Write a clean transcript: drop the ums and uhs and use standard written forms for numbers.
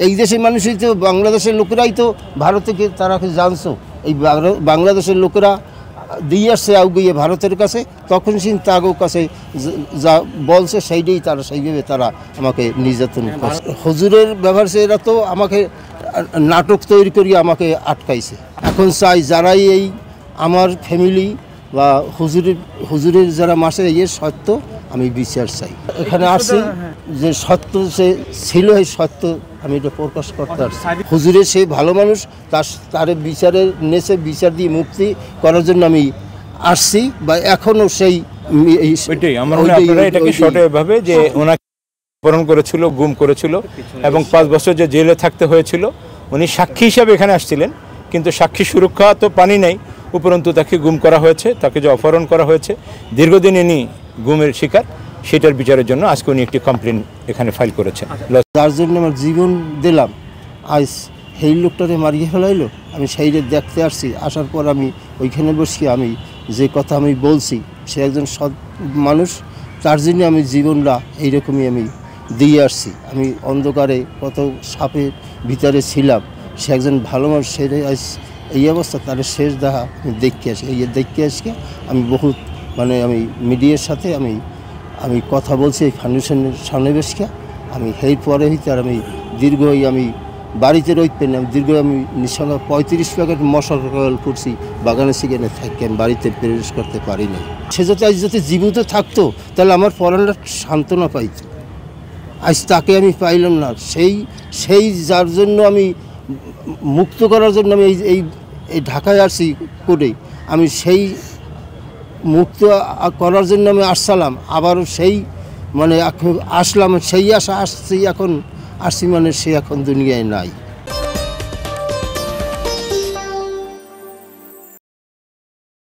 এই দেশের মানুষই তো, বাংলাদেশের লোকেরাই তো ভারতকে তারা জানছো, এই বাংলাদেশের লোকেরা দিয়ে আসছে আউগিয়ে ভারতের কাছে, তখন সে তাগো কাছে যা বলছে সেইটাই তারা সেইভাবে তারা আমাকে নির্যাতন করছে। হুজুরের ব্যবহার সে এরা তো আমাকে নাটক তৈরি করিয়ে আমাকে আটকাইছে। এখন চাই যারাই এই আমার ফ্যামিলি বা হুজুরের যারা মাসে এর সত্য আমি বিচার চাই। এখানে আসছি যে সত্য সে ছিল, এই সত্য আমি এটা প্রকাশ করতে আসছি। হুজুরের সেই ভালো মানুষ, তার বিচারের নেচে বিচার দিয়ে মুক্তি করার জন্য আমি আসছি, বা এখনও সেই এটাকে শর্টে ভাবে যে ওনাকে অপহরণ করেছিল, গুম করেছিল এবং 5 বছর যে জেলে থাকতে হয়েছিল। উনি সাক্ষী হিসাবে এখানে আসছিলেন, কিন্তু সাক্ষী সুরক্ষা তো পানি নাই, উপরন্তু তাকে গুম করা হয়েছে, তাকে যে অপহরণ করা হয়েছে, দীর্ঘদিন ইনি গুমের শিকার, সেটার বিচারের জন্য আজকে উনি একটি কমপ্লেন এখানে ফাইল করেছেন। যার জন্য আমার জীবন দিলাম, আজ সেই লোকটারে মারিয়ে ফেলাইলো। আমি সেইটা দেখতে আসছি, আসার পর আমি ওইখানে বসে আমি যে কথা আমি বলছি, সে একজন সৎ মানুষ, তার জন্য আমি জীবনটা এইরকমই আমি দিয়ে আসছি। আমি অন্ধকারে কত সাপের ভিতরে ছিলাম, সে একজন ভালো মানুষ, সেটাই আজ এই অবস্থা, তার শেষ দেখা আমি দেখতে আসি। এই দেখতে আসকে আমি বহুত আমি মিডিয়ার সাথে আমি কথা বলছি, এই ফাউন্ডেশনের সামনে বসে আমি সেই পরে হইতে আর আমি আমি বাড়িতে রইতে না, আমি নিঃসঙ্গ 35 প্যাকেট মশার কয়েল করছি বাগানে সেখানে থাকি, আমি বাড়িতে প্রবেশ করতে পারি না। সে যদি আজ যদি জীবিত থাকতো তাহলে আমার পরাণটা সান্ত্বনা পাইত, আজ তাকে আমি পাইলাম না। সেই যার জন্য আমি মুক্ত করার জন্য আমি এই ঢাকায় আসছি করে, আমি সেই মুক্ত করার জন্য আমি আসছিলাম, আবারও সেই আসলাম, সেই আশা আসছি, এখন আসছি সে এখন দুনিয়ায় নাই।